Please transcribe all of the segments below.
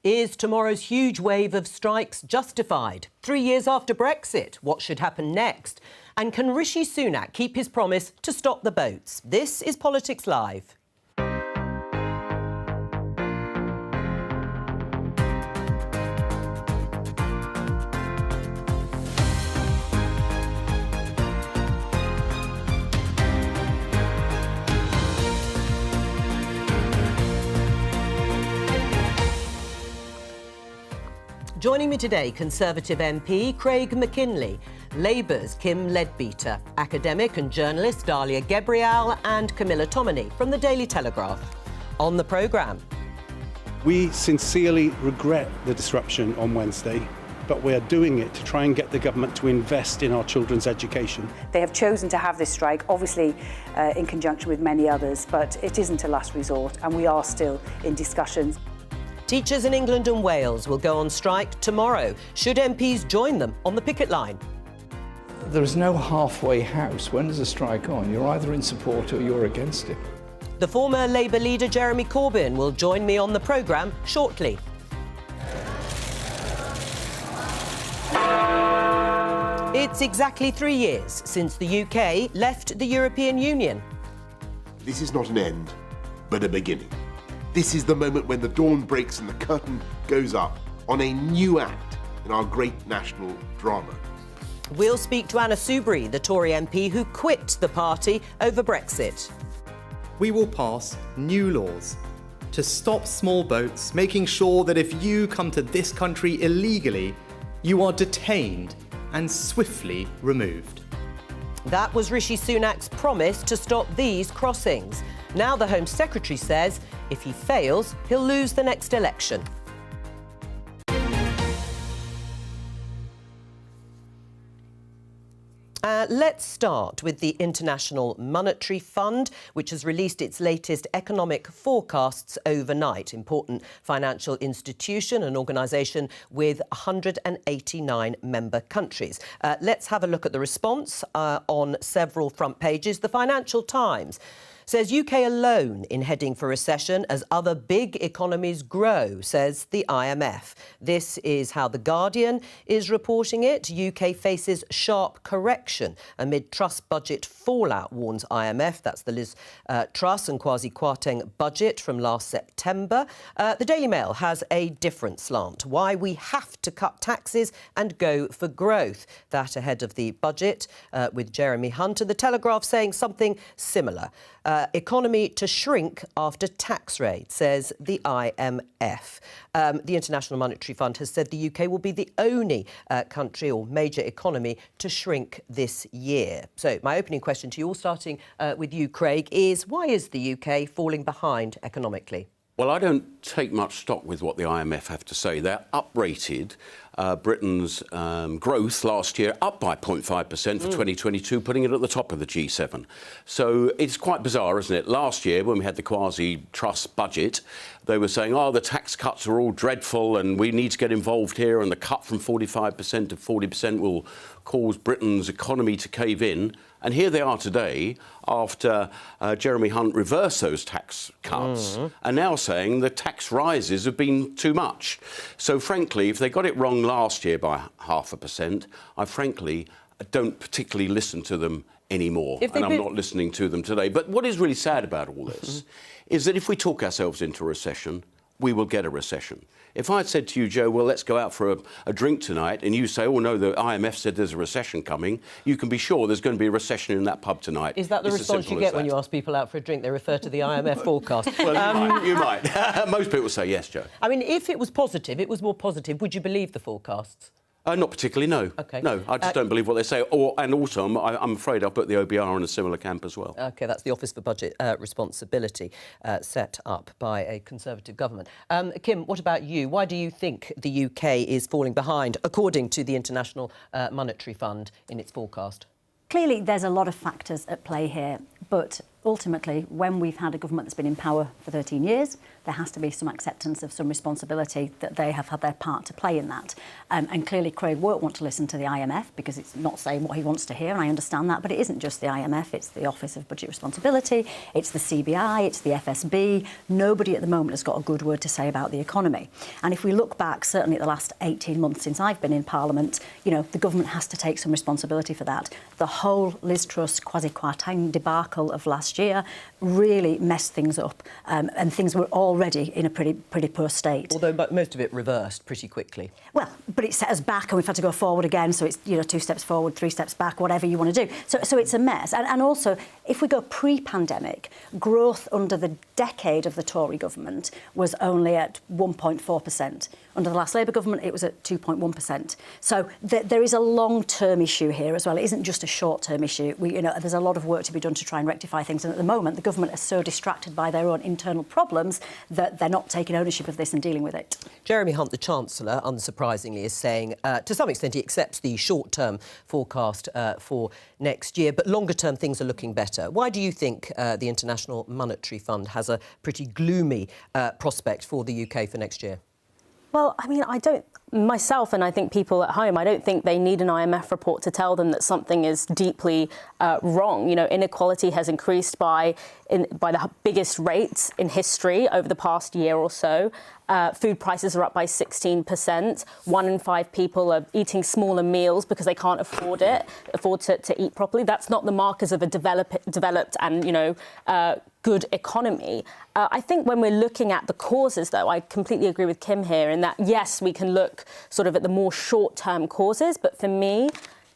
Is tomorrow's huge wave of strikes justified? 3 years after Brexit, what should happen next? And can Rishi Sunak keep his promise to stop the boats? This is Politics Live. Joining me today, Conservative MP Craig McKinley, Labour's Kim Leadbeater, academic and journalist Dalia Gebrial and Camilla Tominey from the Daily Telegraph. On the programme. We sincerely regret the disruption on Wednesday, but we are doing it to try and get the government to invest in our children's education. They have chosen to have this strike, obviously in conjunction with many others, but it isn't a last resort and we are still in discussions. Teachers in England and Wales will go on strike tomorrow. Should MPs join them on the picket line? There is no halfway house. When there's a strike on, you're either in support or you're against it. The former Labour leader Jeremy Corbyn will join me on the programme shortly. It's exactly 3 years since the UK left the European Union. This is not an end, but a beginning. This is the moment when the dawn breaks and the curtain goes up on a new act in our great national drama. We'll speak to Anna Soubry, the Tory MP who quit the party over Brexit. We will pass new laws to stop small boats, making sure that if you come to this country illegally, you are detained and swiftly removed. That was Rishi Sunak's promise to stop these crossings. Now the Home Secretary says if he fails, he'll lose the next election. Let's start with the International Monetary Fund, which has released its latest economic forecasts overnight. Important financial institution, an organisation with 189 member countries. Let's have a look at the response on several front pages. The Financial Times says UK alone in heading for recession as other big economies grow, says the IMF. This is how The Guardian is reporting it. UK faces sharp correction amid Truss budget fallout, warns IMF. That's the Liz Truss and Kwasi Kwarteng budget from last September. The Daily Mail has a different slant. Why we have to cut taxes and go for growth. That ahead of the budget with Jeremy Hunt. And The Telegraph saying something similar. Economy to shrink after tax raid, says the IMF. The International Monetary Fund has said the UK will be the only country or major economy to shrink this year. So my opening question to you, all starting with you, Craig, is why is the UK falling behind economically? Well, I don't take much stock with what the IMF have to say. They're uprated Britain's growth last year up by 0.5% for 2022, putting it at the top of the G7. So it's quite bizarre, isn't it? Last year, when we had the quasi-Truss budget, they were saying, oh, the tax cuts are all dreadful and we need to get involved here, and the cut from 45% to 40% will cause Britain's economy to cave in. And here they are today, after Jeremy Hunt reversed those tax cuts, and now saying the tax rises have been too much. So, frankly, if they got it wrong last year by 0.5%, I frankly don't particularly listen to them anymore. And I'm not listening to them today. But what is really sad about all this is that if we talk ourselves into a recession, we will get a recession. If I had said to you, Joe, well, let's go out for a drink tonight, and you say, oh, no, the IMF said there's a recession coming, you can be sure there's going to be a recession in that pub tonight. Is that the response you get when you ask people out for a drink? They refer to the IMF forecast. Well, you might. Most people say yes, Joe. I mean, if it was positive, it was more positive, would you believe the forecasts? Not particularly, no. OK. No, I just don't believe what they say. And also, I'm afraid I'll put the OBR in a similar camp as well. OK, that's the Office for Budget Responsibility set up by a Conservative government. Kim, what about you? Why do you think the UK is falling behind, according to the International Monetary Fund in its forecast? Clearly, there's a lot of factors at play here, but ultimately, when we've had a government that's been in power for 13 years, there has to be some acceptance of some responsibility that they have had their part to play in that. And clearly Craig won't want to listen to the IMF because it's not saying what he wants to hear, and I understand that, but it isn't just the IMF, it's the Office of Budget Responsibility, it's the CBI, it's the FSB. Nobody at the moment has got a good word to say about the economy. And if we look back, certainly at the last 18 months since I've been in Parliament, you know, the government has to take some responsibility for that. The whole Liz Truss quasi-Kwarteng debacle of last year really messed things up, and things were already in a pretty poor state. Although most of it reversed pretty quickly. Well, but it set us back and we've had to go forward again, so it's, you know, 2 steps forward, 3 steps back, whatever you want to do. So it's a mess. And also, if we go pre-pandemic, growth under the decade of the Tory government was only at 1.4%. Under the last Labour government, it was at 2.1%. So there is a long-term issue here as well. It isn't just a short-term issue. You know, there's a lot of work to be done to try and rectify things. And at the moment, the government is so distracted by their own internal problems that they're not taking ownership of this and dealing with it. Jeremy Hunt, the Chancellor, unsurprisingly, is saying, to some extent, he accepts the short-term forecast for next year, but longer-term things are looking better. Why do you think the International Monetary Fund has a pretty gloomy prospect for the UK for next year? Well, I mean, I don't, myself and I think people at home, I don't think they need an IMF report to tell them that something is deeply wrong. You know, inequality has increased by the biggest rates in history over the past year or so. Food prices are up by 16%. 1 in 5 people are eating smaller meals because they can't afford to eat properly. That's not the markers of a developed and, you know, good economy. I think when we're looking at the causes, though, I completely agree with Kim here in that, yes, we can look sort of at the more short-term causes, but for me,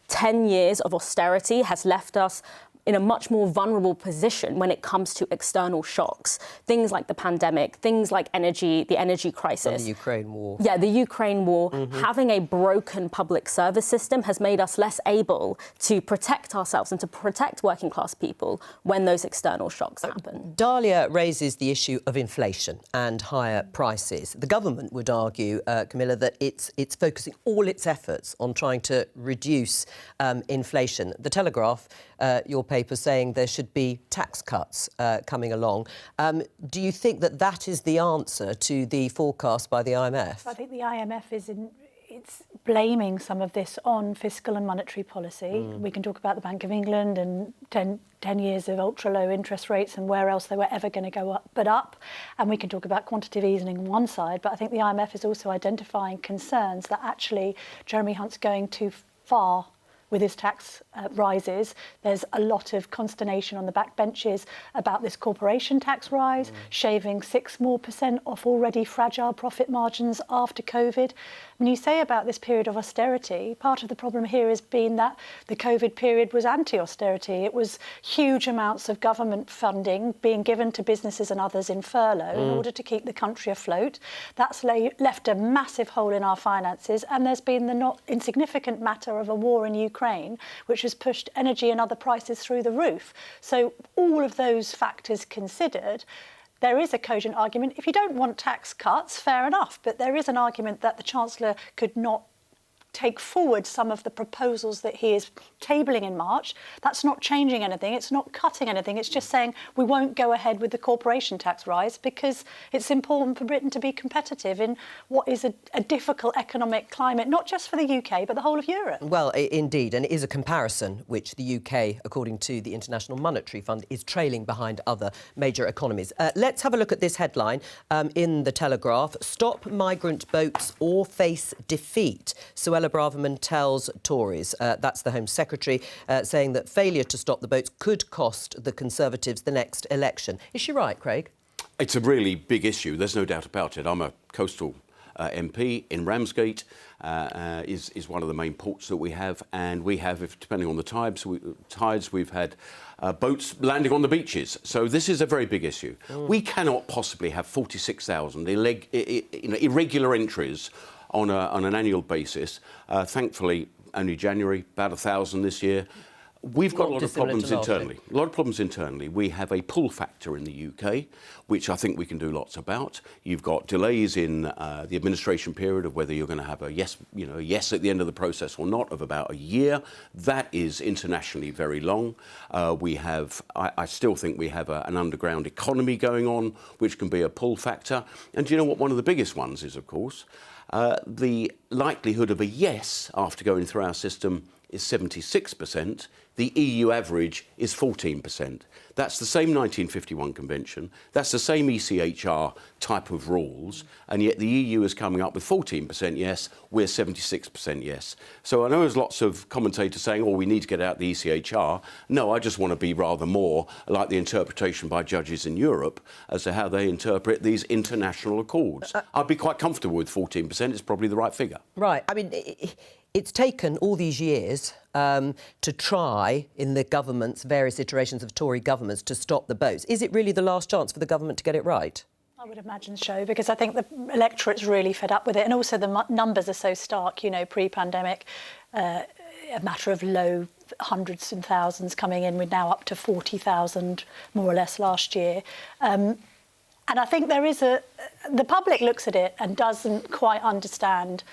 10 years of austerity has left us in a much more vulnerable position when it comes to external shocks. Things like the pandemic, things like the energy crisis. And the Ukraine war. Yeah, the Ukraine war. Having a broken public service system has made us less able to protect ourselves and to protect working class people when those external shocks happen. Dahlia raises the issue of inflation and higher prices. The government would argue, Camilla, that it's focusing all its efforts on trying to reduce inflation. The Telegraph, your paper, saying there should be tax cuts coming along. Do you think that that is the answer to the forecast by the IMF? I think the IMF it's blaming some of this on fiscal and monetary policy. We can talk about the Bank of England and 10 years of ultra-low interest rates and where else they were ever going to go up. And we can talk about quantitative easing on one side, but I think the IMF is also identifying concerns that actually Jeremy Hunt's going too far with his tax rises. There's a lot of consternation on the backbenches about this corporation tax rise, shaving 6% more off already fragile profit margins after COVID. When you say about this period of austerity, part of the problem here has been that the COVID period was anti-austerity. It was huge amounts of government funding being given to businesses and others in furlough in order to keep the country afloat. That's left a massive hole in our finances, and there's been the not insignificant matter of a war in Ukraine, which has pushed energy and other prices through the roof. So all of those factors considered, there is a cogent argument. If you don't want tax cuts, fair enough, but there is an argument that the Chancellor could not take forward some of the proposals that he is tabling in March. That's not changing anything. It's not cutting anything. It's just saying we won't go ahead with the corporation tax rise because it's important for Britain to be competitive in what is a difficult economic climate, not just for the UK, but the whole of Europe. Well, indeed, and it is a comparison which the UK, according to the International Monetary Fund, is trailing behind other major economies. Let's have a look at this headline in the Telegraph. Stop migrant boats or face defeat. Suella Braverman tells Tories, that's the Home Secretary, saying that failure to stop the boats could cost the Conservatives the next election. Is she right, Craig? It's a really big issue, there's no doubt about it. I'm a coastal MP in Ramsgate, is one of the main ports that we have, and we have, depending on the tides, we've had boats landing on the beaches. So this is a very big issue. We cannot possibly have 46,000 irregular entries on an annual basis. Thankfully, only January, about 1,000 this year. We've got a Not lot of dissimilar problems to last year. internally. A lot of problems internally. We have a pull factor in the UK, which I think we can do lots about. You've got delays in the administration period of whether you're going to have a yes, a yes at the end of the process or not, of about a year. That is internationally very long. I still think we have an underground economy going on, which can be a pull factor. And do you know what one of the biggest ones is, of course? The likelihood of a yes after going through our system is 76%. The EU average is 14%. That's the same 1951 convention. That's the same ECHR type of rules. And yet the EU is coming up with 14% yes, we're 76% yes. So I know there's lots of commentators saying, oh, we need to get out the ECHR. No, I just want to be rather more like the interpretation by judges in Europe as to how they interpret these international accords. I'd be quite comfortable with 14%. It's probably the right figure. Right. I mean, it's taken all these years to try, in the government's various iterations of Tory governments, to stop the boats. Is it really the last chance for the government to get it right? I would imagine so, because I think the electorate's really fed up with it. And also the numbers are so stark, pre-pandemic, a matter of low hundreds and thousands coming in. We're now up to 40,000, more or less, last year. And I think the public looks at it and doesn't quite understand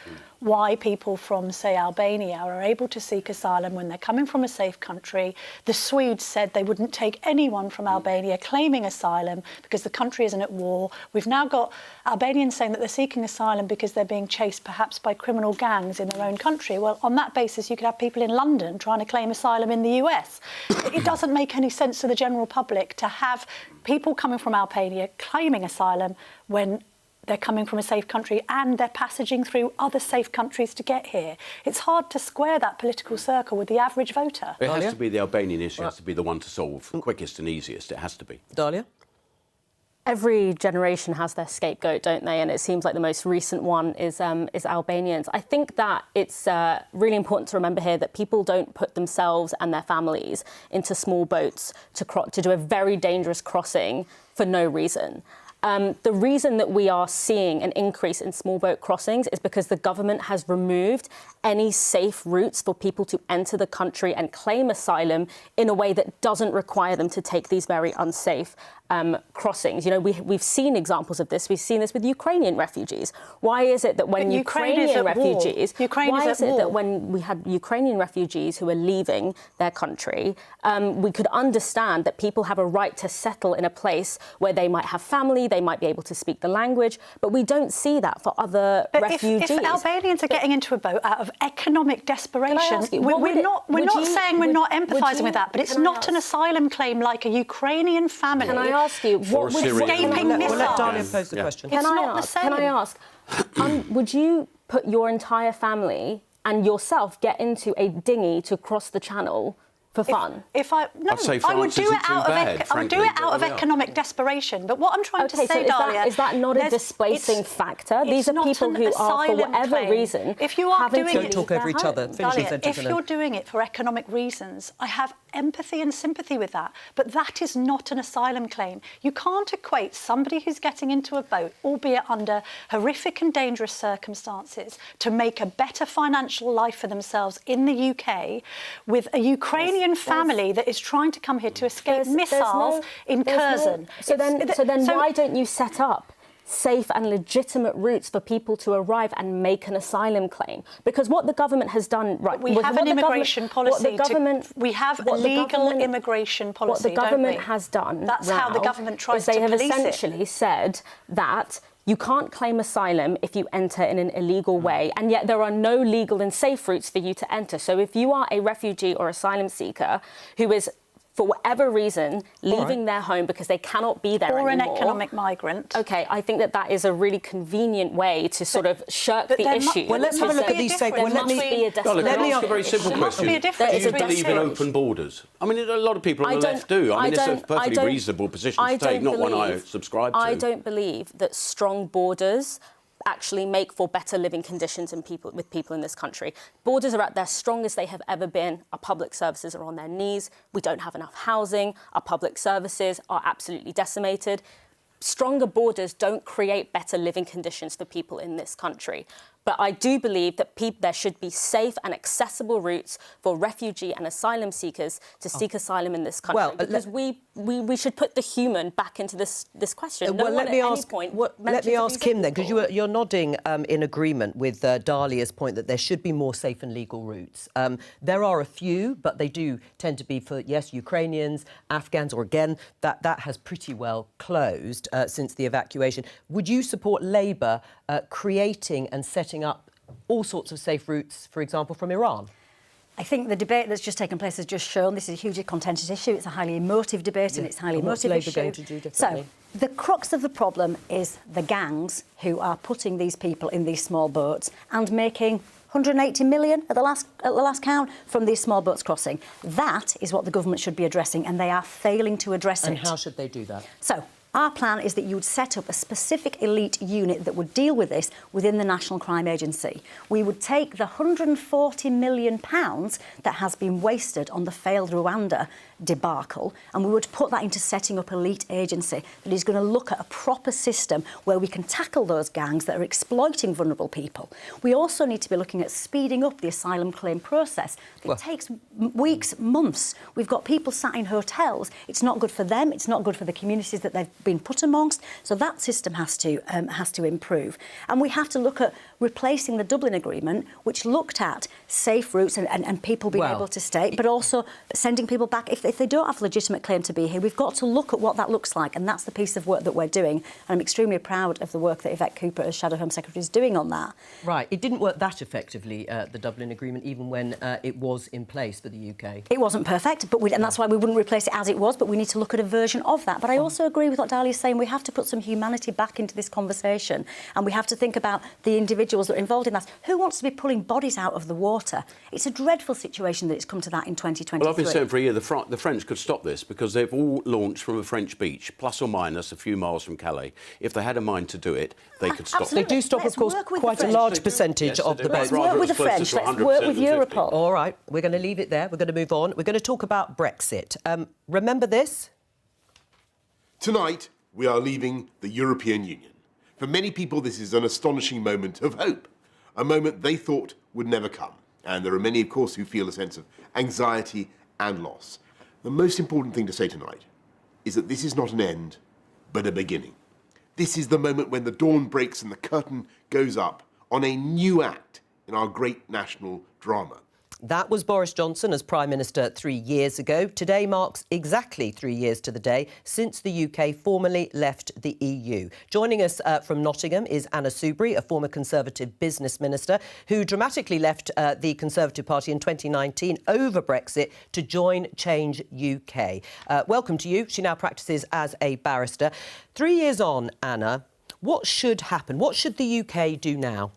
why people from, say, Albania are able to seek asylum when they're coming from a safe country. The Swedes said they wouldn't take anyone from Albania claiming asylum because the country isn't at war. We've now got Albanians saying that they're seeking asylum because they're being chased perhaps by criminal gangs in their own country. Well, on that basis, you could have people in London trying to claim asylum in the US. It doesn't make any sense to the general public to have people coming from Albania claiming asylum when they're coming from a safe country and they're passaging through other safe countries to get here. It's hard to square that political circle with the average voter. It has to be the Albanian issue, has to be the one to solve quickest and easiest. It has to be. Dahlia? Every generation has their scapegoat, don't they? And it seems like the most recent one is Albanians. I think that it's really important to remember here that people don't put themselves and their families into small boats to do a very dangerous crossing for no reason. The reason that we are seeing an increase in small boat crossings is because the government has removed any safe routes for people to enter the country and claim asylum in a way that doesn't require them to take these very unsafe crossings. We've seen examples of this. We've seen this with Ukrainian refugees. Why is it that when Ukrainian refugees, that when we had Ukrainian refugees who were leaving their country, we could understand that people have a right to settle in a place where they might have family, they might be able to speak the language, but we don't see that for other refugees. If Albanians are getting into a boat out of economic desperation, we're not saying we're not empathising with that, but it's not an asylum claim like a Ukrainian family. Can I ask you, what would escaping missiles? We'll let Dahlia pose the question. It's not the same. Can I ask, would you put your entire family and yourself get into a dinghy to cross the channel for fun? I'd say I would France do isn't it out too of bad, I would do it out of economic desperation. But what I'm trying to say, Dahlia, is that not a displacing factor? These are people who are, for whatever reason, if you are doing don't talk over each other. Dahlia, if you're doing it for economic reasons, I have empathy and sympathy with that. But that is not an asylum claim. You can't equate somebody who's getting into a boat, albeit under horrific and dangerous circumstances, to make a better financial life for themselves in the UK, with a Ukrainian family that is trying to come here to escape missiles in Curzon. So then why don't you set up safe and legitimate routes for people to arrive and make an asylum claim? Because what the government has done, we have an immigration policy. We have a legal immigration policy. What the government has done, that's how the government tries to police it. They have police essentially said that you can't claim asylum if you enter in an illegal way, and yet there are no legal and safe routes for you to enter. So if you are a refugee or asylum seeker who is, for whatever reason, leaving their home because they cannot be there anymore. Or an economic migrant. OK, I think that is a really convenient way to sort of shirk the issue. Well, let's have a look at these statements. Let me ask a very simple question. Do you believe in open borders? I mean, a lot of people on the left do. I mean, it's a perfectly reasonable position to take, not one I subscribe to. I don't believe that strong borders actually make for better living conditions with people in this country. Borders are at their strongest they have ever been. Our public services are on their knees. We don't have enough housing. Our public services are absolutely decimated. Stronger borders don't create better living conditions for people in this country. But I do believe that there should be safe and accessible routes for refugee and asylum seekers to seek asylum in this country. Because we should put the human back into this question. Let me ask him then, because you're nodding in agreement with Dahlia's point that there should be more safe and legal routes. There are a few, but they do tend to be for, yes, Ukrainians, Afghans, or again, that has pretty well closed since the evacuation. Would you support Labour creating and setting up all sorts of safe routes, for example, from Iran? I think the debate that's just taken place has just shown this is a hugely contentious issue. It's a highly emotive debate and it's a highly emotive issue. What's Labour going to do differently? So, the crux of the problem is the gangs who are putting these people in these small boats and making 180 million at the last count from these small boats crossing. That is what the government should be addressing, and they are failing to address it. And how should they do that? So, our plan is that you would set up a specific elite unit that would deal with this within the National Crime Agency. We would take the £140 million that has been wasted on the failed Rwanda debacle, and we would put that into setting up elite agency that is going to look at a proper system where we can tackle those gangs that are exploiting vulnerable people. We also need to be looking at speeding up the asylum claim process. It takes weeks, months. We've got people sat in hotels. It's not good for them. It's not good for the communities that they've been put amongst. So that system has to improve. And we have to look at replacing the Dublin Agreement, which looked at safe routes and people being able to stay, but also sending people back if they don't have a legitimate claim to be here. We've got to look at what that looks like, and that's the piece of work that we're doing. And I'm extremely proud of the work that Yvette Cooper, as Shadow Home Secretary, is doing on that. Right. It didn't work that effectively, the Dublin Agreement, even when it was in place for the UK. It wasn't perfect, and that's why we wouldn't replace it as it was, but we need to look at a version of that. But I also agree with what Dahlia's saying. We have to put some humanity back into this conversation, and we have to think about the individuals that are involved in that. Who wants to be pulling bodies out of the water? It's a dreadful situation that it's come to that in 2023. Well, I've been saying for a year the French could stop this because they've all launched from a French beach, plus or minus a few miles from Calais. If they had a mind to do it, they could stop. They do stop, of course, quite a large percentage of the boats. Let's work with the French. Let's work with Europol. All right, we're going to leave it there. We're going to move on. We're going to talk about Brexit. Remember this? Tonight, we are leaving the European Union. For many people, this is an astonishing moment of hope, a moment they thought would never come. And there are many, of course, who feel a sense of anxiety and loss. The most important thing to say tonight is that this is not an end, but a beginning. This is the moment when the dawn breaks and the curtain goes up on a new act in our great national drama. That was Boris Johnson as Prime Minister 3 years ago. Today marks exactly 3 years to the day since the UK formally left the EU. Joining us from Nottingham is Anna Soubry, a former Conservative business minister who dramatically left the Conservative Party in 2019 over Brexit to join Change UK. Welcome to you. She now practices as a barrister. 3 years on, Anna, what should happen? What should the UK do now?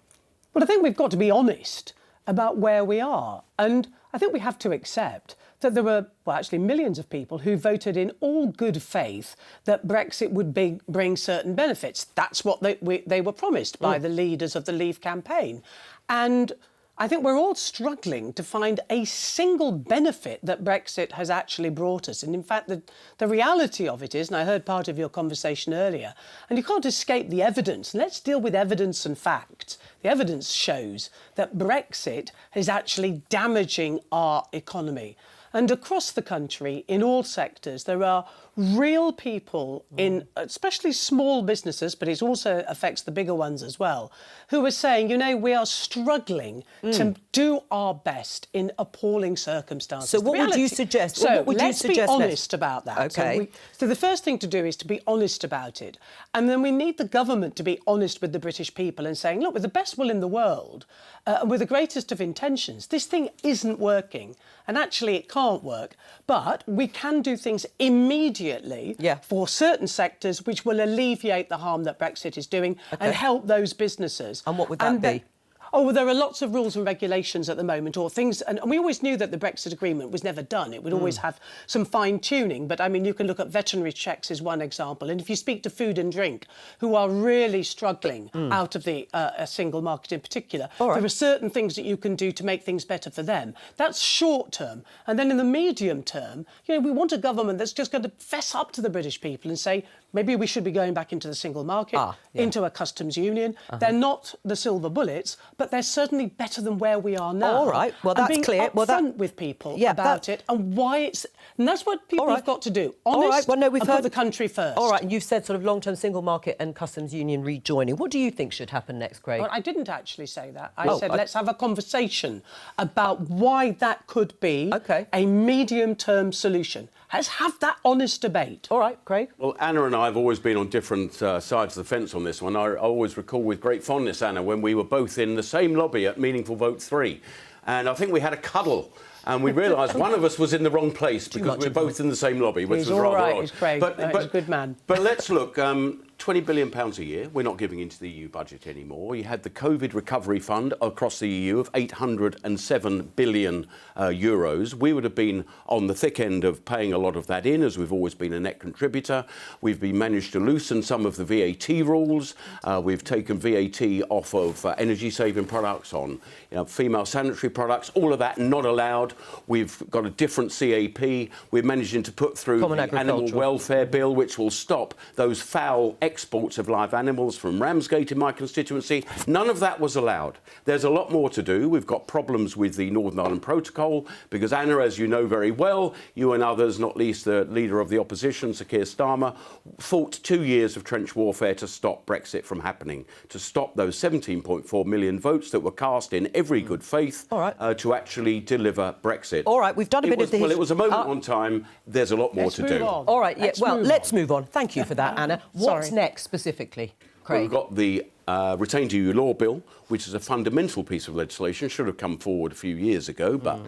Well, I think we've got to be honest about where we are. And I think we have to accept that there were, well, actually millions of people who voted in all good faith that Brexit would bring certain benefits. That's what they were promised by the leaders of the Leave campaign. And I think we're all struggling to find a single benefit that Brexit has actually brought us. And in fact, the reality of it is, and I heard part of your conversation earlier, and you can't escape the evidence. Let's deal with evidence and facts. The evidence shows that Brexit is actually damaging our economy. And across the country, in all sectors, there are real people in, especially small businesses, but it also affects the bigger ones as well, who are saying, you know, we are struggling to do our best in appalling circumstances. So what would you suggest? So let's be honest about that. OK. So the first thing to do is to be honest about it. And then we need the government to be honest with the British people and saying, look, with the best will in the world, with the greatest of intentions, this thing isn't working. And actually it can't work. But we can do things immediately for certain sectors which will alleviate the harm that Brexit is doing and help those businesses. And what would that be? Oh, well, there are lots of rules and regulations at the moment, or things, and we always knew that the Brexit agreement was never done. It would always have some fine-tuning, but, I mean, you can look at veterinary checks as one example, and if you speak to food and drink, who are really struggling out of the single market in particular, there are certain things that you can do to make things better for them. That's short-term. And then in the medium term, you know, we want a government that's just going to fess up to the British people and say, maybe we should be going back into the single market, into a customs union. They're not the silver bullets, but they're certainly better than where we are now. All right, well, that's being clear. Upfront with people about it and why it's... And that's what people have got to do. Honest and put the country first. All right, and you've said sort of long-term single market and customs union rejoining. What do you think should happen next, Craig? Well, I didn't actually say that. I said let's have a conversation about why that could be a medium-term solution. Let's have that honest debate. All right, Craig? Well, Anna and I have always been on different sides of the fence on this one. I always recall with great fondness, Anna, when we were both in the same lobby at Meaningful Vote 3. And I think we had a cuddle. And we realised one of us was in the wrong place because we were both in the same lobby, which was rather odd. He's Craig. He's a good man. But let's look. £20 billion a year. We're not giving into the EU budget anymore. You had the COVID recovery fund across the EU of 807 billion euros. We would have been on the thick end of paying a lot of that in, as we've always been a net contributor. We've managed to loosen some of the VAT rules. We've taken VAT off of energy-saving products on female sanitary products. All of that not allowed. We've got a different CAP. We're managing to put through the Animal Welfare Bill, which will stop those foul exports of live animals from Ramsgate in my constituency. None of that was allowed. There's a lot more to do. We've got problems with the Northern Ireland Protocol because, Anna, as you know very well, you and others, not least the leader of the opposition, Sir Keir Starmer, fought 2 years of trench warfare to stop Brexit from happening, to stop those 17.4 million votes that were cast in every good faith to actually deliver Brexit. All right, we've done a bit of the... Well, it was a moment on time. There's a lot more to do. All right, let's move on. Thank you for that, Anna. What's next, specifically, Craig? Well, we've got the Retained EU Law Bill, which is a fundamental piece of legislation, should have come forward a few years ago, but,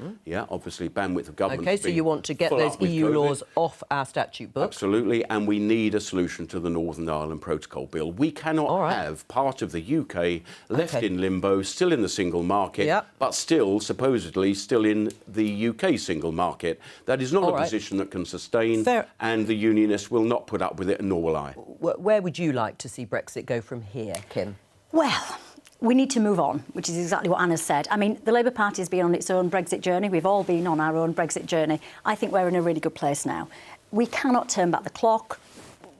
obviously bandwidth of government... OK, so you want to get those EU laws off our statute book? Absolutely, and we need a solution to the Northern Ireland Protocol Bill. We cannot have part of the UK left in limbo, still in the single market, but still, supposedly, still in the UK single market. That is not a position that can sustain, and the Unionists will not put up with it, nor will I. Where would you like to see Brexit go from here, Kim? Well, we need to move on, which is exactly what Anna said. I mean, the Labour Party has been on its own Brexit journey. We've all been on our own Brexit journey. I think we're in a really good place now. We cannot turn back the clock.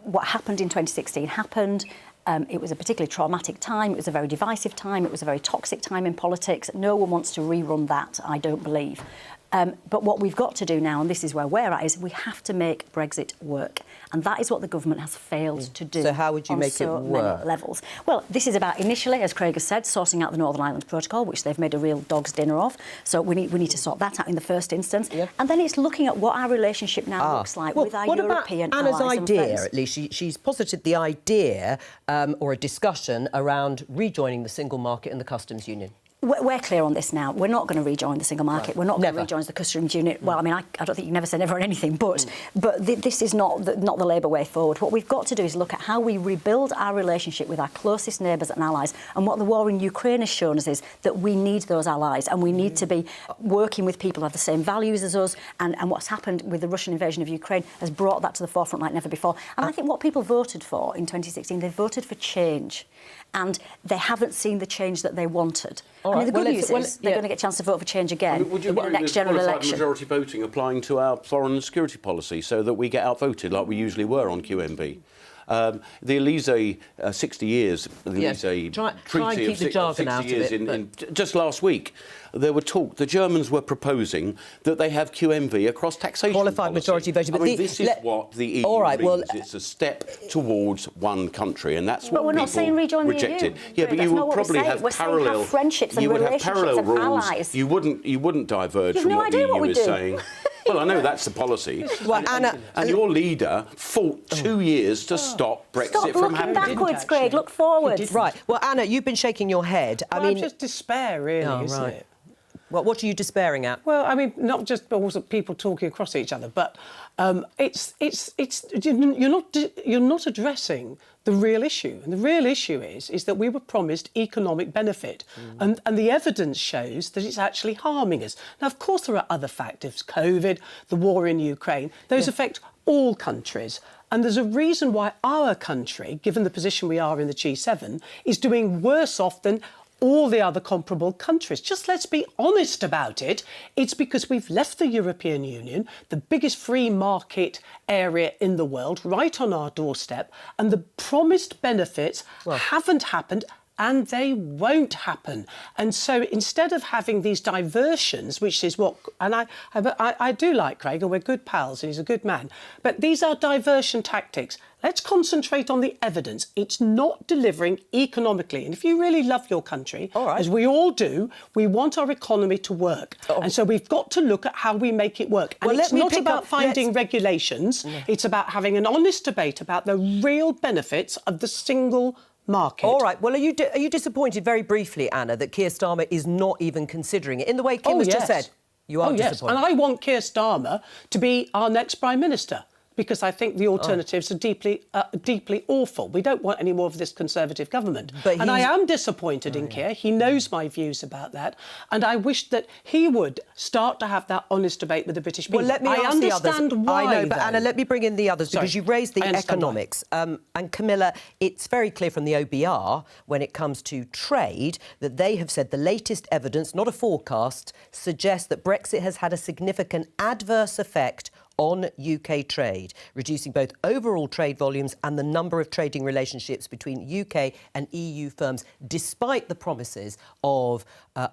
What happened in 2016 happened. It was a particularly traumatic time. It was a very divisive time. It was a very toxic time in politics. No one wants to rerun that, I don't believe. But what we've got to do now, and this is where we're at, is we have to make Brexit work. And that is what the government has failed to do. So how would you make it work? Many levels. Well, this is about, initially, as Craig has said, sorting out the Northern Ireland Protocol, which they've made a real dog's dinner of. So we need to sort that out in the first instance. And then it's looking at what our relationship now looks like with our European allies. What about Anna's idea, at least? She's posited the idea or a discussion around rejoining the single market and the customs union. We're clear on this now. We're not going to rejoin the single market. We're not going to rejoin the customs union. Well, I mean, I don't think you never say never on anything, but this is not the Labour way forward. What we've got to do is look at how we rebuild our relationship with our closest neighbours and allies. And what the war in Ukraine has shown us is that we need those allies and we need to be working with people who have the same values as us. And what's happened with the Russian invasion of Ukraine has brought that to the forefront like never before. And I think what people voted for in 2016, they voted for change. And they haven't seen the change that they wanted. I mean, the good news is they're going to get a chance to vote for change again in the next general election. Majority voting applying to our foreign and security policy so that we get outvoted like we usually were on QMB. The Elysée 60 years, the Elysée Treaty of 60 years just last week, there were the Germans were proposing that they have QMV across taxation Qualified majority voting. I mean, this is what the EU means. It's a step towards one country, and that's what people saying rejoin rejected. The EU. Yeah, but you would probably have parallel friendships and relationships of allies. You wouldn't diverge from what the EU is saying. Well, I know that's the policy. Well, Anna, and your leader fought 2 years to stop Brexit from happening. Stop looking backwards, Craig. Look forwards. Right. Well, Anna, you've been shaking your head. I mean, just despair, really, isn't it? Well, what are you despairing at? Well, I mean, not just also people talking across each other, but you're not addressing the real issue. And the real issue is that we were promised economic benefit. And the evidence shows that it's actually harming us. Now, of course, there are other factors, COVID, the war in Ukraine. Those affect all countries. And there's a reason why our country, given the position we are in the G7, is doing worse off than all the other comparable countries. Just let's be honest about it. It's because we've left the European Union, the biggest free market area in the world, right on our doorstep, and the promised benefits haven't happened. And they won't happen. And so instead of having these diversions, which is what... And I do like Craig, and we're good pals, and he's a good man. But these are diversion tactics. Let's concentrate on the evidence. It's not delivering economically. And if you really love your country, as we all do, we want our economy to work. And so we've got to look at how we make it work. And it's not about finding regulations. It's about having an honest debate about the real benefits of the single market. All right. Well, are you disappointed, very briefly, Anna, that Keir Starmer is not even considering it? In the way Kim has just said, you are disappointed. And I want Keir Starmer to be our next Prime Minister, because I think the alternatives are deeply awful. We don't want any more of this Conservative government. And I am disappointed in Keir. He knows my views about that. And I wish that he would start to have that honest debate with the British people. Well, let me ask the others. Why, I know, but Anna, let me bring in the others, because you've raised the economics. And Camilla, it's very clear from the OBR, when it comes to trade, that they have said the latest evidence, not a forecast, suggests that Brexit has had a significant adverse effect on UK trade, reducing both overall trade volumes and the number of trading relationships between UK and EU firms, despite the promises of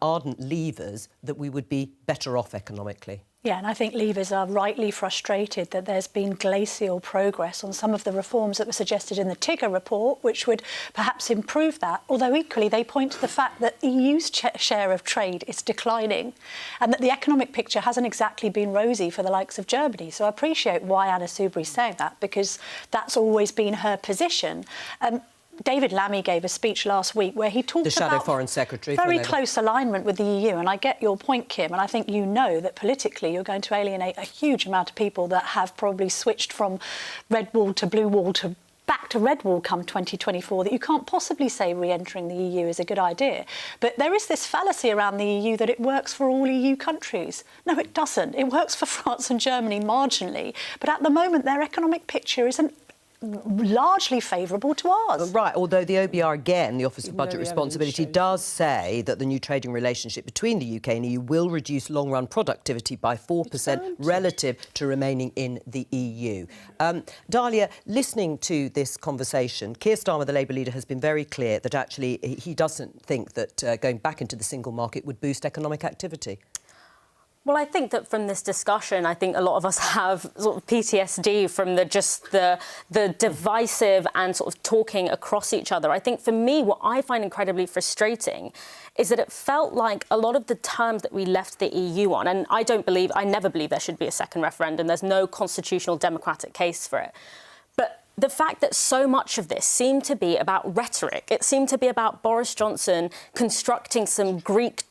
ardent leavers that we would be better off economically. Yeah, and I think leavers are rightly frustrated that there's been glacial progress on some of the reforms that were suggested in the Tigger report, which would perhaps improve that. Although equally, they point to the fact that the EU's share of trade is declining and that the economic picture hasn't exactly been rosy for the likes of Germany. So I appreciate why Anna Soubry's saying that, because that's always been her position. David Lammy gave a speech last week where he talked about the Shadow Foreign Secretary, very close alignment with the EU. And I get your point, Kim, and I think you know that politically you're going to alienate a huge amount of people that have probably switched from red wall to blue wall to back to red wall come 2024, that you can't possibly say re-entering the EU is a good idea. But there is this fallacy around the EU that it works for all EU countries. No, it doesn't. It works for France and Germany marginally. But at the moment, their economic picture isn't largely favourable to ours. Right, although the OBR, again, the Office of Budget Responsibility, does say that the new trading relationship between the UK and EU will reduce long-run productivity by 4% relative to remaining in the EU. Dahlia, listening to this conversation, Keir Starmer, the Labour leader, has been very clear that actually he doesn't think that going back into the single market would boost economic activity. Well, I think that from this discussion, I think a lot of us have sort of PTSD from the divisive and sort of talking across each other. I think for me, what I find incredibly frustrating is that it felt like a lot of the terms that we left the EU on, and I never believe there should be a second referendum. There's no constitutional democratic case for it. But the fact that so much of this seemed to be about rhetoric, it seemed to be about Boris Johnson constructing some Greek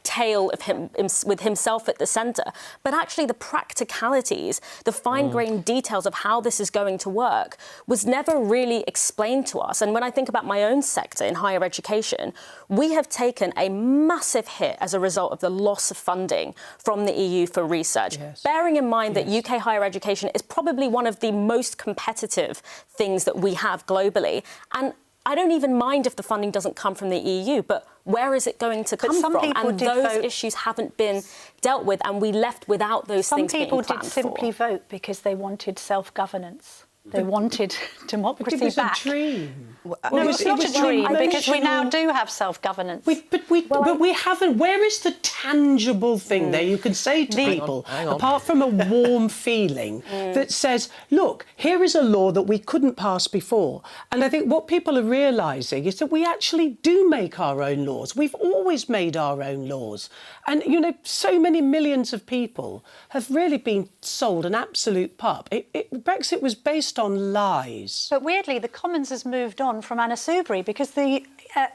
tale of him with himself at the centre, but actually the practicalities, the fine-grained details of how this is going to work was never really explained to us. And when I think about my own sector in higher education, we have taken a massive hit as a result of the loss of funding from the EU for research, bearing in mind that UK higher education is probably one of the most competitive things that we have globally. And I don't even mind if the funding doesn't come from the EU, but where is it going to come from? And those issues haven't been dealt with, and we left without those things being planned for. Some people did simply vote because they wanted self-governance. They wanted democracy back. But it was a dream. No, it's not a dream, because we now do have self-governance. But we haven't. Where is the tangible thing there you can say to people, apart from a warm feeling that says, look, here is a law that we couldn't pass before? And I think what people are realising is that we actually do make our own laws. We've always made our own laws. And, you know, so many millions of people have really been sold an absolute pup. Brexit was based on lies. But weirdly, the Commons has moved on from Anna Soubry, because the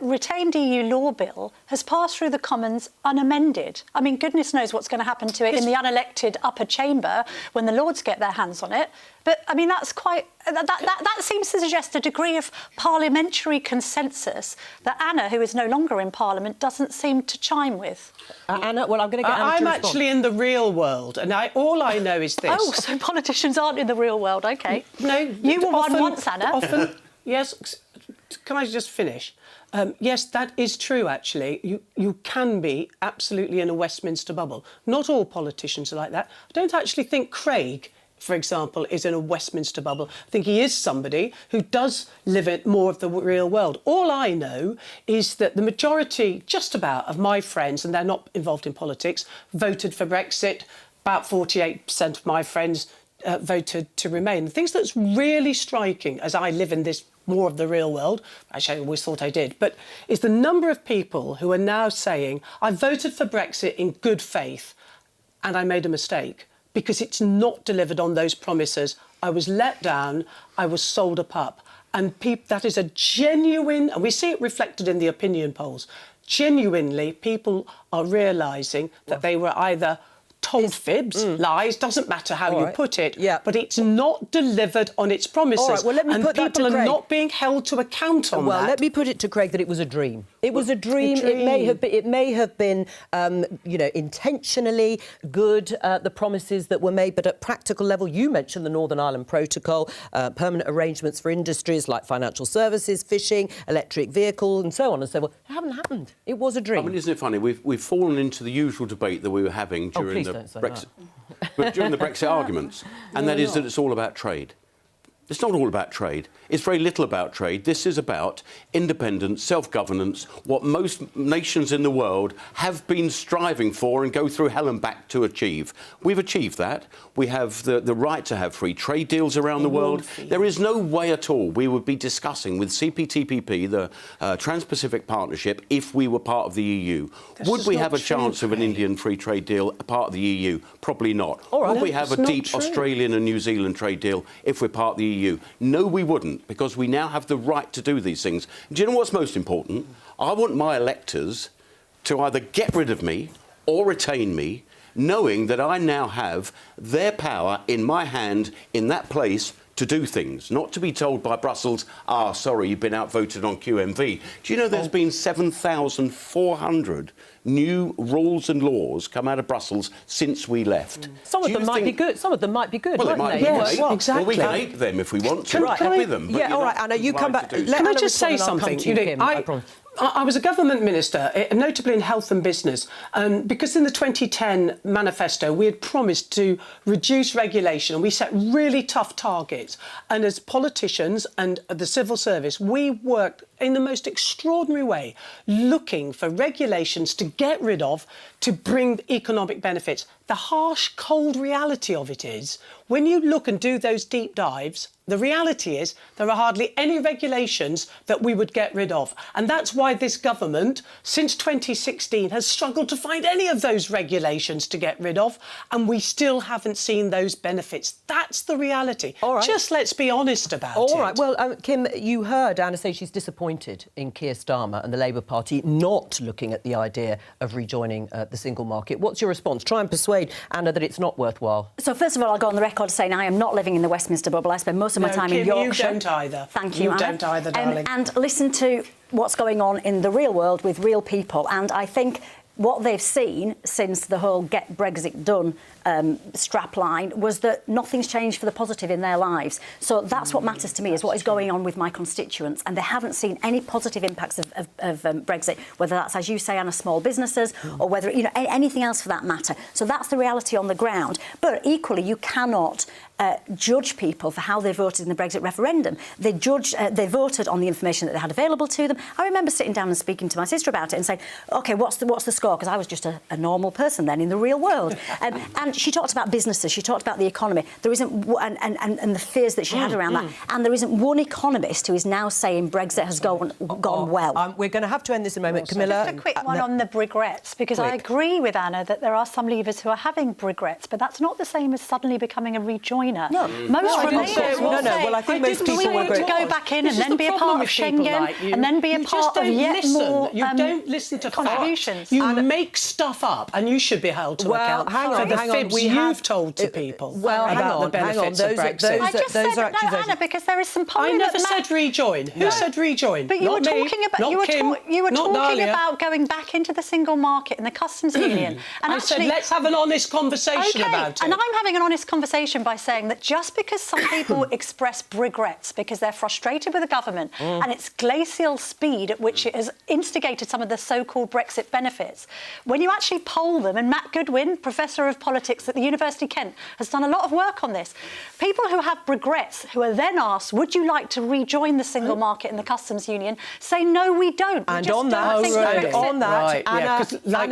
retained EU law bill has passed through the Commons unamended. I mean, goodness knows what's going to happen to it in the unelected upper chamber when the Lords get their hands on it. But, I mean, that's quite... That seems to suggest a degree of parliamentary consensus that Anna, who is no longer in Parliament, doesn't seem to chime with. Anna, well, I'm going to get Anna I'm to respond. actually in the real world, and all I know is this. Oh, so politicians aren't in the real world, OK. No. You were one once, Anna. Often, yes. Can I just finish? Yes, that is true, actually. You can be absolutely in a Westminster bubble. Not all politicians are like that. I don't actually think Craig, for example, is in a Westminster bubble. I think he is somebody who does live in more of the real world. All I know is that the majority, just about, of my friends, and they're not involved in politics, voted for Brexit. About 48% of my friends voted to remain. The things that's really striking, as I live in this more of the real world, actually I always thought I did, but is the number of people who are now saying, I voted for Brexit in good faith and I made a mistake because it's not delivered on those promises. I was let down, I was sold a pup. And that is a genuine, and we see it reflected in the opinion polls, genuinely people are realising that they were either told fibs, lies, doesn't matter how you put it, but it's not delivered on its promises. All right, well, let me put that to people are Craig. not being held to account on that. Well, let me put it to Craig that it was a dream. It was a dream. It may have been, intentionally good, the promises that were made, but at practical level, you mentioned the Northern Ireland Protocol, permanent arrangements for industries like financial services, fishing, electric vehicle, and so on and so forth. It haven't happened. It was a dream. I mean, isn't it funny? We've fallen into the usual debate that we were having during the Brexit, but during the Brexit arguments, and that is that it's all about trade. It's not all about trade. It's very little about trade. This is about independence, self-governance, what most nations in the world have been striving for and go through hell and back to achieve. We've achieved that. We have the right to have free trade deals around the world. There is no way at all we would be discussing with CPTPP, the Trans-Pacific Partnership, if we were part of the EU. Would we have a chance of an Indian free trade deal part of the EU? Probably not. Would we have a deep Australian and New Zealand trade deal if we're part of the EU? No, we wouldn't, because we now have the right to do these things. Do you know what's most important? I want my electors to either get rid of me or retain me, knowing that I now have their power in my hand in that place to do things, not to be told by Brussels, sorry, you've been outvoted on QMV. Do you know there's been 7,400 new rules and laws come out of Brussels since we left? Some of them might be good. Some of them might be good. Well, it might be. Yes, exactly. Well, we can hate them if we want to. Happy them. Yeah, all right, Anna, you come back. Can I just say something? I was a government minister, notably in health and business, because in the 2010 manifesto we had promised to reduce regulation and we set really tough targets. And as politicians and the civil service, we worked in the most extraordinary way, looking for regulations to get rid of, to bring economic benefits. The harsh, cold reality of it is, when you look and do those deep dives, the reality is there are hardly any regulations that we would get rid of. And that's why this government, since 2016, has struggled to find any of those regulations to get rid of. And we still haven't seen those benefits. That's the reality. All right. Just let's be honest about it. All right. Well, Kim, you heard Anna say she's disappointed in Keir Starmer and the Labour Party not looking at the idea of rejoining the single market. What's your response? Try and persuade Anna that it's not worthwhile. So, first of all, I'll go on the record saying I am not living in the Westminster bubble. I spend most of my time in Yorkshire. You don't either. Thank you, Anna. Don't either, darling. And listen to what's going on in the real world with real people. And I think what they've seen since the whole Get Brexit Done strapline was that nothing's changed for the positive in their lives. So that's what matters to me, is what is going on with my constituents. And they haven't seen any positive impacts of Brexit, whether that's, as you say, on small businesses or whether, anything else for that matter. So that's the reality on the ground. But equally, you cannot judge people for how they voted in the Brexit referendum. They voted on the information that they had available to them. I remember sitting down and speaking to my sister about it and saying, OK, what's the score? Because I was just a normal person then in the real world. And she talked about businesses, she talked about the economy. There isn't, and the fears that she had around that. And there isn't one economist who is now saying Brexit has gone well. We're going to have to end this in a moment. Camilla? Just a quick one on the regrets, because I agree with Anna that there are some leavers who are having regrets, but that's not the same as suddenly becoming a rejoiner. No. Most Remainers will say, well, I think most people we want to go back in and then be a part of Schengen and then be a part of yet more You don't listen to contributions. You make stuff up and you should be held to account for the fibs you've told to people about the benefits of Brexit. I just said no, Anna, because there is some polling. I never said rejoin. Who said rejoin? But you were talking about going back into the single market and the customs union. And I said let's have an honest conversation about it. And I'm having an honest conversation by saying saying that just because some people express regrets because they're frustrated with the government and its glacial speed at which it has instigated some of the so-called Brexit benefits, when you actually poll them, and Matt Goodwin, Professor of Politics at the University of Kent, has done a lot of work on this, people who have regrets, who are then asked, would you like to rejoin the single market and the customs union, say, no, we don't. And on that,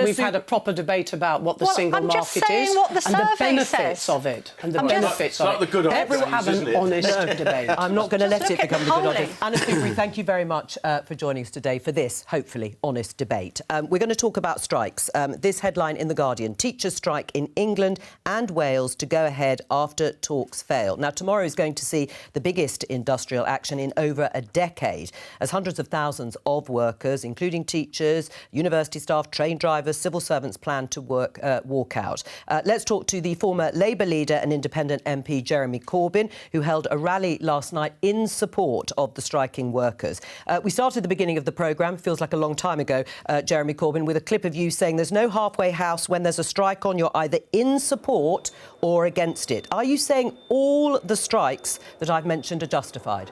we've had a proper debate about what the single market is what the and the benefits says. of it. And the benefits of it. Like the good old Everyone have an honest debate. I'm not going to let it become the good old. Anna Soubry, thank you very much for joining us today for this, hopefully, honest debate. We're going to talk about strikes. This headline in The Guardian, teachers strike in England and Wales to go ahead after talks fail. Now, tomorrow is going to see the biggest industrial action in over a decade, as hundreds of thousands of workers, including teachers, university staff, train drivers, civil servants, plan to walk out. Let's talk to the former Labour leader and independent MP Jeremy Corbyn, who held a rally last night in support of the striking workers. We started the beginning of the programme, feels like a long time ago, Jeremy Corbyn, with a clip of you saying there's no halfway house. When there's a strike on, you're either in support or against it. Are you saying all the strikes that I've mentioned are justified?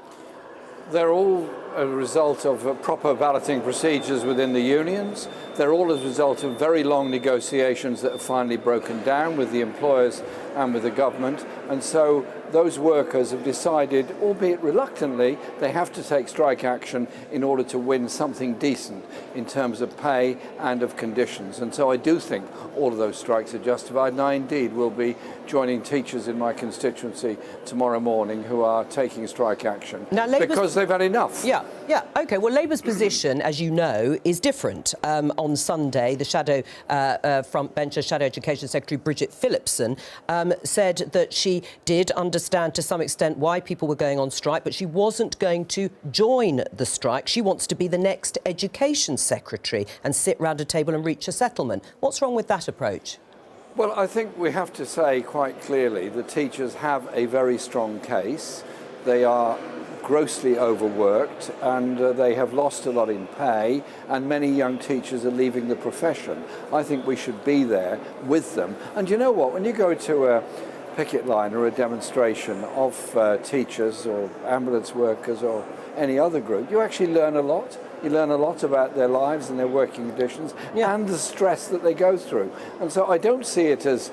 They're all a result of proper balloting procedures within the unions. They're all as a result of very long negotiations that have finally broken down with the employers and with the government. And so those workers have decided, albeit reluctantly, they have to take strike action in order to win something decent in terms of pay and of conditions. And so I do think all of those strikes are justified. And I indeed will be joining teachers in my constituency tomorrow morning who are taking strike action because they've had enough. Yeah, OK. Well, Labour's position, as you know, is different. On Sunday, the shadow frontbencher, Shadow Education Secretary Bridget Phillipson, said that she did understand to some extent why people were going on strike, but she wasn't going to join the strike. She wants to be the next Education Secretary and sit round a table and reach a settlement. What's wrong with that approach? Well, I think we have to say quite clearly the teachers have a very strong case. They are grossly overworked and they have lost a lot in pay, and many young teachers are leaving the profession. I think we should be there with them. And you know what, when you go to a picket line or a demonstration of teachers or ambulance workers or any other group, you actually learn a lot. You learn a lot about their lives and their working conditions and the stress that they go through. And so I don't see it as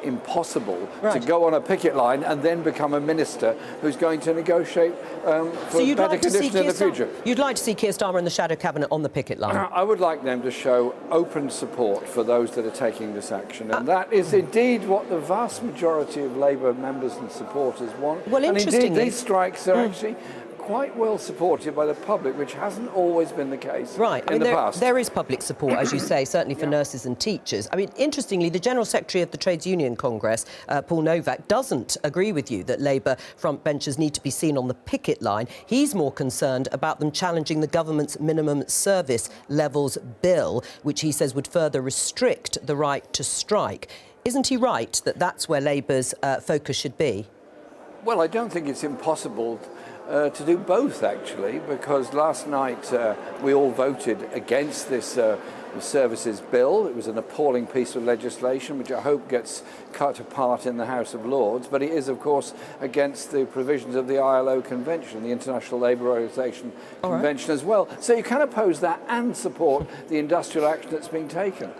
impossible to go on a picket line and then become a minister who's going to negotiate for better conditions in the future. You'd like to see Keir Starmer and the Shadow Cabinet on the picket line? I would like them to show open support for those that are taking this action. And that is indeed what the vast majority of Labour members and supporters want. Well, and indeed, these strikes are actually quite well supported by the public, which hasn't always been the case in the past. There is public support, as you say, certainly for nurses and teachers. I mean, interestingly, the General Secretary of the Trades Union Congress, Paul Novak, doesn't agree with you that Labour frontbenchers need to be seen on the picket line. He's more concerned about them challenging the government's minimum service levels bill, which he says would further restrict the right to strike. Isn't he right that that's where Labour's focus should be? Well, I don't think it's impossible to do both, actually, because last night we all voted against this services bill. It was an appalling piece of legislation which I hope gets cut apart in the House of Lords, but it is, of course, against the provisions of the ILO Convention, the International Labour Organization Convention as well. So you can oppose that and support the industrial action that's being taken.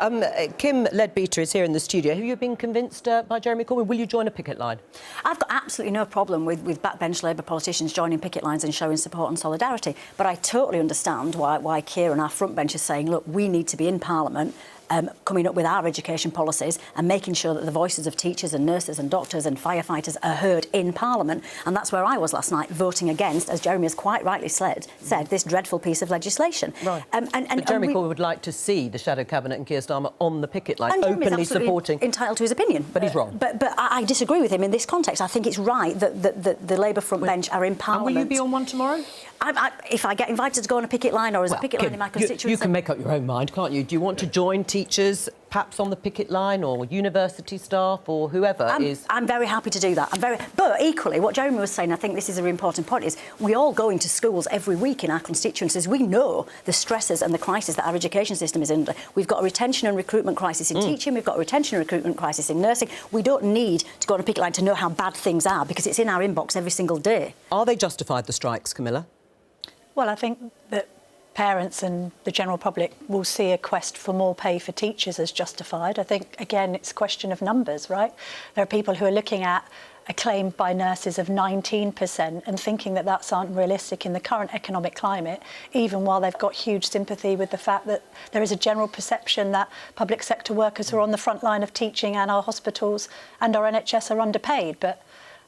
Kim Leadbeater is here in the studio. Have you been convinced by Jeremy Corbyn? Will you join a picket line? I've got absolutely no problem with backbench Labour politicians joining picket lines and showing support and solidarity, but I totally understand why Keir and our frontbench is saying, look, we need to be in Parliament coming up with our education policies and making sure that the voices of teachers and nurses and doctors and firefighters are heard in Parliament. And that's where I was last night, voting against, as Jeremy has quite rightly said, this dreadful piece of legislation. Right. But Jeremy Corbyn would like to see the Shadow Cabinet and Keir Starmer on the picket line, and openly supporting. Entitled to his opinion. But he's wrong. But I disagree with him in this context. I think it's right that the Labour frontbench are in Parliament. And will you be on one tomorrow? If I get invited to go on a picket line or as a picket line in my constituency... You can make up your own mind, can't you? Do you want to join teachers perhaps on the picket line, or university staff, or whoever is... I'm very happy to do that. But equally, what Jeremy was saying, I think this is a really important point, is we all go into schools every week in our constituencies. We know the stresses and the crisis that our education system is under. We've got a retention and recruitment crisis in teaching. We've got a retention and recruitment crisis in nursing. We don't need to go on a picket line to know how bad things are, because it's in our inbox every single day. Are they justified, the strikes, Camilla? Well, I think that parents and the general public will see a quest for more pay for teachers as justified. I think, again, it's a question of numbers, right? There are people who are looking at a claim by nurses of 19% and thinking that that's unrealistic in the current economic climate, even while they've got huge sympathy with the fact that there is a general perception that public sector workers who are on the front line of teaching and our hospitals and our NHS are underpaid. But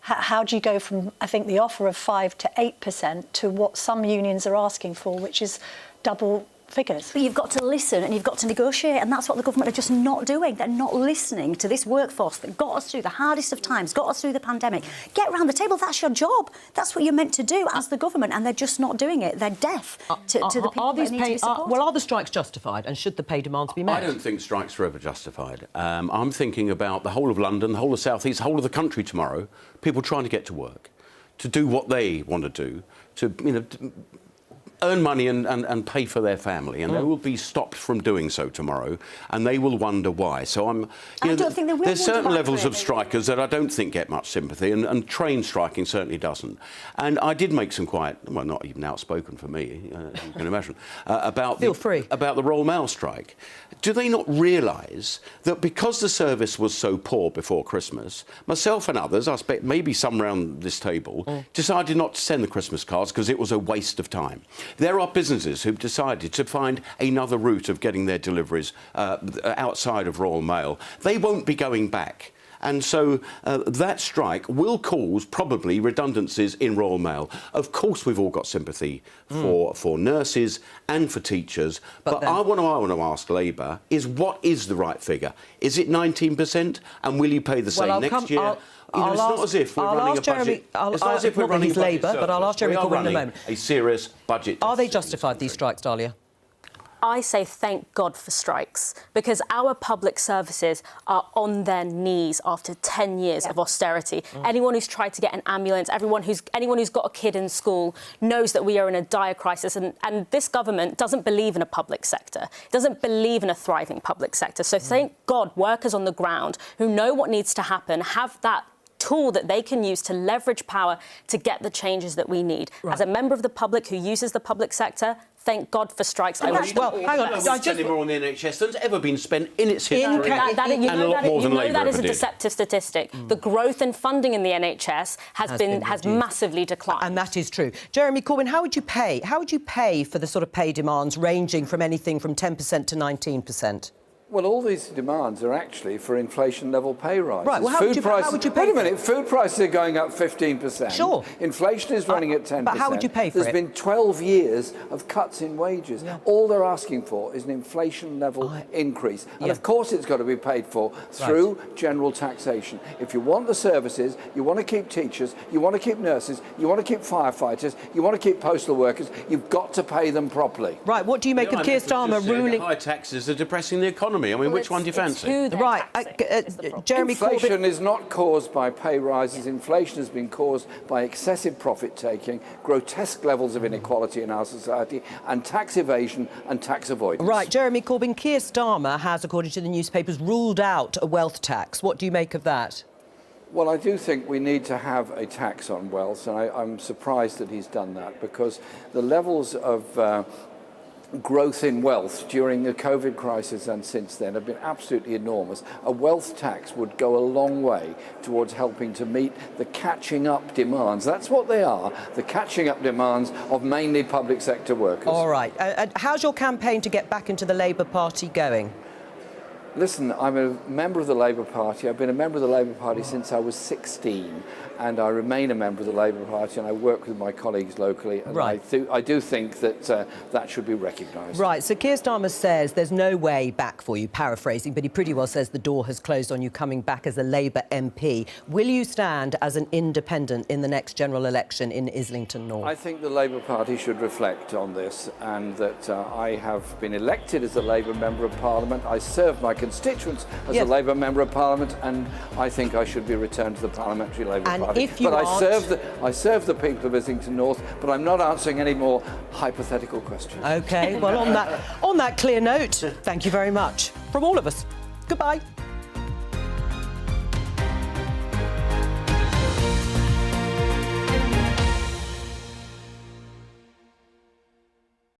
how do you go from, I think, the offer of 5 to 8% to what some unions are asking for, which is double figures? But you've got to listen and you've got to negotiate, and that's what the government are just not doing. They're not listening to this workforce that got us through the hardest of times, got us through the pandemic. Get round the table, that's your job. That's what you're meant to do as the government, and they're just not doing it. They're deaf to the people that need to be supported. Well, are the strikes justified, and should the pay demands be met? I don't think strikes are ever justified. I'm thinking about the whole of London, the whole of South East, the whole of the country tomorrow, people trying to get to work, to do what they want to do, to, you know, earn money and pay for their family, and they will be stopped from doing so tomorrow, and they will wonder why. So there's certain levels of strikers that I don't think get much sympathy, and train striking certainly doesn't. And I did make some quite, well, not even outspoken for me, you can imagine, about the Royal Mail strike. Do they not realise that because the service was so poor before Christmas, myself and others, I expect maybe some around this table, decided not to send the Christmas cards because it was a waste of time. There are businesses who've decided to find another route of getting their deliveries outside of Royal Mail. They won't be going back. And so that strike will cause probably redundancies in Royal Mail. Of course, we've all got sympathy for nurses and for teachers. But I want to ask Labour is, what is the right figure? Is it 19%? And will you pay the same next year? It's not as if we're running a budget. It's not as if we're running Labour, but I'll ask Jeremy Corbyn in a moment. A serious budget. Are they justified, these strikes, Dahlia? I say thank God for strikes, because our public services are on their knees after 10 years of austerity. Anyone who's tried to get an ambulance, anyone who's got a kid in school knows that we are in a dire crisis, and this government doesn't believe in a public sector, doesn't believe in a thriving public sector. So thank God workers on the ground who know what needs to happen have that tool that they can use to leverage power to get the changes that we need. Right. As a member of the public who uses the public sector, thank God for strikes. Well, hang on. Spending more on the NHS than's ever been spent in its history, and a lot more than Labour that is ever a deceptive statistic. The growth in funding in the NHS has massively declined, and that is true. Jeremy Corbyn, how would you pay? How would you pay for the sort of pay demands ranging from anything from 10% to 19%? Well, all these demands are actually for inflation-level pay rises. Right, well, how would you pay? Wait a minute, food prices are going up 15%. Sure. Inflation is running at 10%. But how would you pay for There's been 12 years of cuts in wages. Yeah. All they're asking for is an inflation-level increase. And, of course, it's got to be paid for through general taxation. If you want the services, you want to keep teachers, you want to keep nurses, you want to keep firefighters, you want to keep postal workers, you've got to pay them properly. Right, what do you make of Keir Starmer ruling... High taxes are depressing the economy. I mean, which one do you fancy? Right, Jeremy Inflation Corbyn... is not caused by pay rises. Inflation has been caused by excessive profit-taking, grotesque levels of inequality in our society, and tax evasion and tax avoidance. Right, Jeremy Corbyn, Keir Starmer has, according to the newspapers, ruled out a wealth tax. What do you make of that? Well, I do think we need to have a tax on wealth, and I'm surprised that he's done that, because the levels of growth in wealth during the COVID crisis and since then have been absolutely enormous. A wealth tax would go a long way towards helping to meet the catching up demands. That's what they are, the catching up demands of mainly public sector workers. All right. How's your campaign to get back into the Labour Party going? Listen, I'm a member of the Labour Party. I've been a member of the Labour Party since I was 16, and I remain a member of the Labour Party, and I work with my colleagues locally. And right. I do think that that should be recognised. Right, so Keir Starmer says there's no way back for you, paraphrasing, but he pretty well says the door has closed on you coming back as a Labour MP. Will you stand as an independent in the next general election in Islington North? I think the Labour Party should reflect on this, and that I have been elected as a Labour Member of Parliament. I serve my constituents as a Labour Member of Parliament, and I think I should be returned to the Parliamentary Labour Party. If you I serve the people of Islington North, but I'm not answering any more hypothetical questions. OK, well, on that clear note, thank you very much from all of us. Goodbye.